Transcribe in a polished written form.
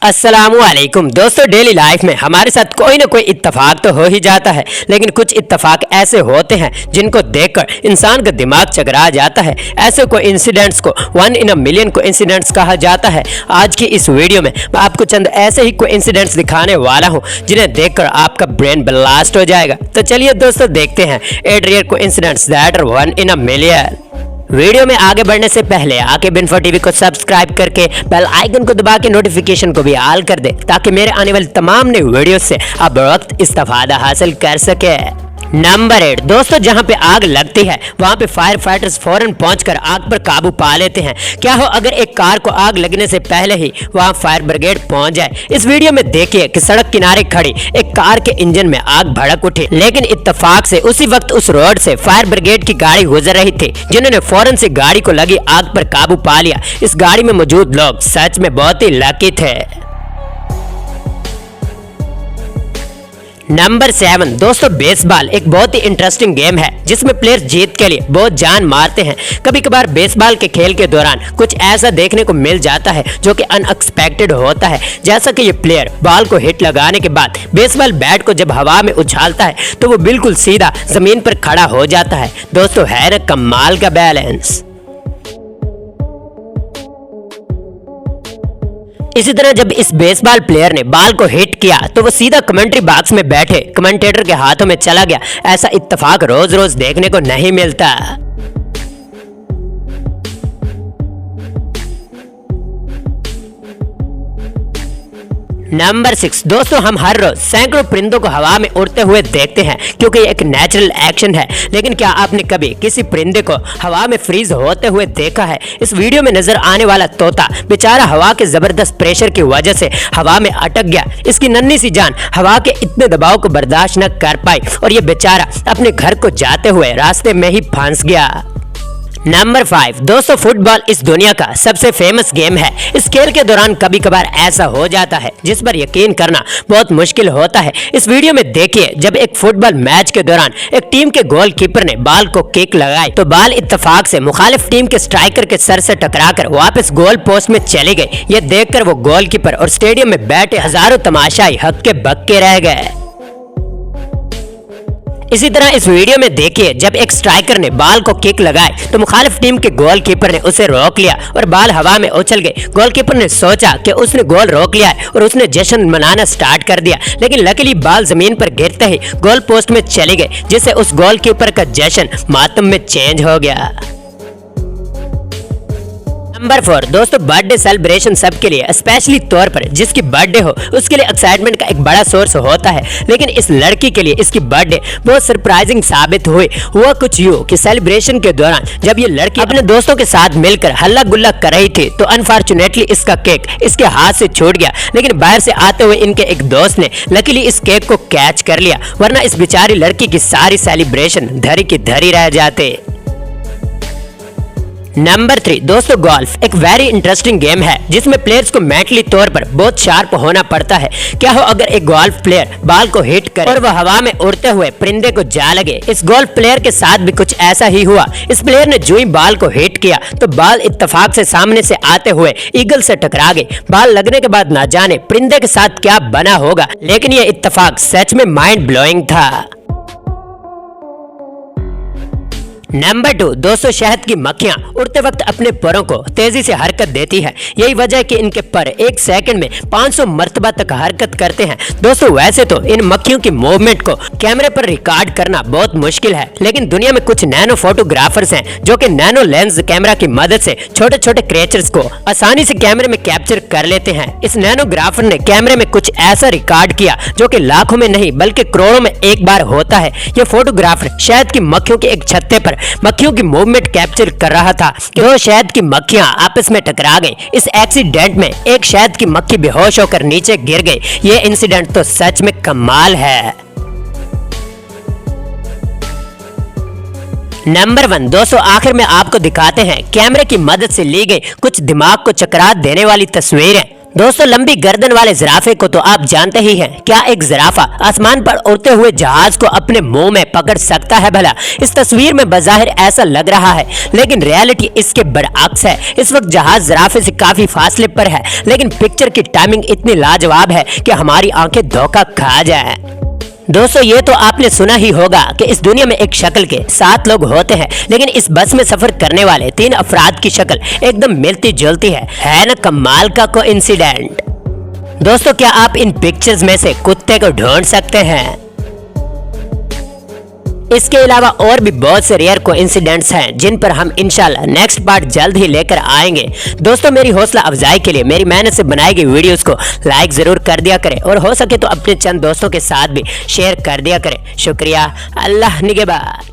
अस्सलामुअलैकुम दोस्तों, daily life में हमारे साथ कोई ना कोई इत्तेफाक तो हो ही जाता है, लेकिन कुछ इत्तेफाक ऐसे होते हैं जिनको देखकर इंसान का दिमाग चकरा जाता है। ऐसे कोई इंसिडेंट्स को 1 इन अ मिलियन को इंसिडेंट्स कहा जाता है। आज की इस वीडियो में मैं आपको चंद ऐसे ही कोई इंसिडेंट्स दिखाने वाला हूं जिन्हें देखकर आपका ब्रेन ब्लास्ट हो जाएगा। तो चलिए दोस्तों, देखते हैं 8 real coincidences that are 1 in a million. Video में आगे बढ़ने से पहले आके बिनफो टीवी को सब्सक्राइब करके बेल आइकन को दबा के नोटिफिकेशन को भी ऑल कर दे, ताकि मेरे आने वाले तमाम नए वीडियो से आप वक्त इस्तेफादा हासिल कर सके। नंबर 8 दोस्तों, जहां पे आग लगती है वहां पे फायर फाइटर्स फौरन पहुंचकर आग पर काबू पा लेते हैं। क्या हो अगर एक कार को आग लगने से पहले ही वहां फायर ब्रिगेड पहुंच जाए। इस वीडियो में देखिए कि सड़क किनारे खड़ी एक कार के इंजन में आग भड़क उठी, लेकिन इत्तेफाक से उसी वक्त उस रोड से फायर ब्रिगेड की गाड़ी गुजर रही थी, जिन्होंने फौरन से गाड़ी को लगी आग पर काबू पा लिया। इस गाड़ी में मौजूद लोग सच में बहुत ही लकी थे। नंबर 7 दोस्तों, बेसबॉल एक बहुत ही इंटरेस्टिंग गेम है जिसमें प्लेयर जीत के लिए बहुत जान मारते हैं। कभी कभार बेसबॉल के खेल के दौरान कुछ ऐसा देखने को मिल जाता है जो कि अनएक्सपेक्टेड होता है, जैसा कि ये प्लेयर बॉल को हिट लगाने के बाद बेसबॉल बैट को जब हवा में उछालता है तो वो बिल्कुल सीधा जमीन पर खड़ा हो जाता है। दोस्तों, है ना कमाल का बैलेंस। इसी तरह जब इस बेसबॉल प्लेयर ने बॉल को हिट किया तो वो सीधा कमेंट्री बॉक्स में बैठे कमेंटेटर के हाथों में चला गया। ऐसा इत्तेफाक रोज रोज देखने को नहीं मिलता। नंबर 6 दोस्तों, हम हर रोज सैकड़ों परिंदों को हवा में उड़ते हुए देखते हैं क्योंकि ये एक नेचुरल एक्शन है। लेकिन क्या आपने कभी किसी परिंदे को हवा में फ्रीज होते हुए देखा है? इस वीडियो में नजर आने वाला तोता बेचारा हवा के जबरदस्त प्रेशर की वजह से हवा में अटक गया। इसकी नन्ही सी जान हवा के इतने दबाव को बर्दाश्त न कर पाई और ये बेचारा अपने घर को जाते हुए रास्ते में ही फंस गया। नंबर 5 दोस्तों, फुटबॉल इस दुनिया का सबसे फेमस गेम है। इस खेल के दौरान कभी कभार ऐसा हो जाता है जिस पर यकीन करना बहुत मुश्किल होता है। इस वीडियो में देखिए जब एक फुटबॉल मैच के दौरान एक टीम के गोलकीपर ने बॉल को किक लगाई तो बॉल इत्तेफाक से मुखालिफ टीम के स्ट्राइकर के सर से टकराकर वापस गोल पोस्ट में चली गई। ये देखकर वो गोलकीपर और स्टेडियम में बैठे हजारों तमाशाई हक्के बक्के रह गए। इसी तरह इस वीडियो में देखिए जब एक स्ट्राइकर ने बॉल को किक लगाई तो मुखालिफ टीम के गोलकीपर ने उसे रोक लिया और बॉल हवा में उछल गई। गोलकीपर ने सोचा कि उसने गोल रोक लिया है और उसने जश्न मनाना स्टार्ट कर दिया, लेकिन लकीली बॉल जमीन पर गिरते ही गोल पोस्ट में चली गई, जिससे उस गोलकीपर का जश्न मातम में चेंज हो गया। नंबर 4 दोस्तों, बर्थडे सेलिब्रेशन सबके लिए स्पेशली तौर पर जिसकी बर्थडे हो उसके लिए एक्साइटमेंट का एक बड़ा सोर्स होता है, लेकिन इस लड़की के लिए इसकी बर्थडे बहुत सरप्राइजिंग साबित हुई। हुआ कुछ यूं कि सेलिब्रेशन के दौरान जब ये लड़की अपने दोस्तों के साथ मिलकर हल्ला गुल्ला कर रही थी तो अनफॉर्चुनेटली इसका केक इसके हाथ से छूट गया, लेकिन बाहर से आते हुए इनके एक दोस्त ने लकीली इस केक को कैच कर लिया, वरना इस बेचारी लड़की की सारी सेलिब्रेशन धरी की धरी रह जाते। नंबर 3 दोस्तों, गोल्फ एक वेरी इंटरेस्टिंग गेम है जिसमें प्लेयर्स को मेंटली तौर पर बहुत शार्प होना पड़ता है। क्या हो अगर एक गोल्फ प्लेयर बॉल को हिट करे और वह हवा में उड़ते हुए परिंदे को जा लगे। इस गोल्फ प्लेयर के साथ भी कुछ ऐसा ही हुआ। इस प्लेयर ने जो ही बॉल को हिट किया तो बॉल इत्तेफाक से सामने से आते हुए ईगल से टकरा गई। बॉल लगने के बाद ना जाने परिंदे के साथ क्या बना होगा, लेकिन यह इत्तेफाक सच में माइंड ब्लोइंग था। नंबर 2 दोस्तों, शहद की मक्खियां उड़ते वक्त अपने परों को तेजी से हरकत देती है। यही वजह है कि इनके पर एक सेकंड में 500 मर्तबा तक हरकत करते हैं। दोस्तों, वैसे तो इन मक्खियों की मूवमेंट को कैमरे पर रिकॉर्ड करना बहुत मुश्किल है, लेकिन दुनिया में कुछ नैनो फोटोग्राफर्स हैं जो कि नैनो लेंस कैमरा की मदद से छोटे छोटे क्रिएचर्स को आसानी से कैमरे में कैप्चर कर लेते हैं। इस नैनोग्राफर ने कैमरे में कुछ ऐसा रिकॉर्ड किया जो कि लाखों में नहीं बल्कि करोड़ों में एक बार होता है। ये फोटोग्राफर शहद की मक्खियों के एक छत्ते पर मक्खियों की मूवमेंट कैप्चर कर रहा था कि दो शहद की मक्खियां आपस में टकरा गई। इस एक्सीडेंट में एक शहद की मक्खी बेहोश होकर नीचे गिर गई। ये इंसिडेंट तो सच में कमाल है। नंबर 1 दोस्तों, आखिर में आपको दिखाते हैं कैमरे की मदद से ली गई कुछ दिमाग को चकरा देने वाली तस्वीरें। दोस्तों लंबी गर्दन वाले जिराफे को तो आप जानते ही हैं। क्या एक जिराफा आसमान पर उड़ते हुए जहाज को अपने मुंह में पकड़ सकता है भला? इस तस्वीर में बज़ाहिर ऐसा लग रहा है, लेकिन रियलिटी इसके बरअक्स है। इस वक्त जहाज जिराफे से काफी फासले पर है, लेकिन पिक्चर की टाइमिंग इतनी लाजवाब है कि हमारी आंखें धोखा खा जाए। दोस्तों ये तो आपने सुना ही होगा कि इस दुनिया में एक शक्ल के 7 लोग होते हैं, लेकिन इस बस में सफर करने वाले 3 अफराद की शक्ल एकदम मिलती जुलती है ना कमाल का कोइंसिडेंट। दोस्तों क्या आप इन पिक्चर्स में से कुत्ते को ढूंढ सकते हैं? इसके अलावा और भी बहुत से रेयर कोइंसिडेंट्स हैं जिन पर हम इंशाल्लाह नेक्स्ट पार्ट जल्द ही लेकर आएंगे। दोस्तों मेरी हौसला अफजाई के लिए मेरी मेहनत से बनाई गई वीडियोस को लाइक जरूर कर दिया करें और हो सके तो अपने चंद दोस्तों के साथ भी शेयर कर दिया करें। शुक्रिया। अल्लाह निगहबान।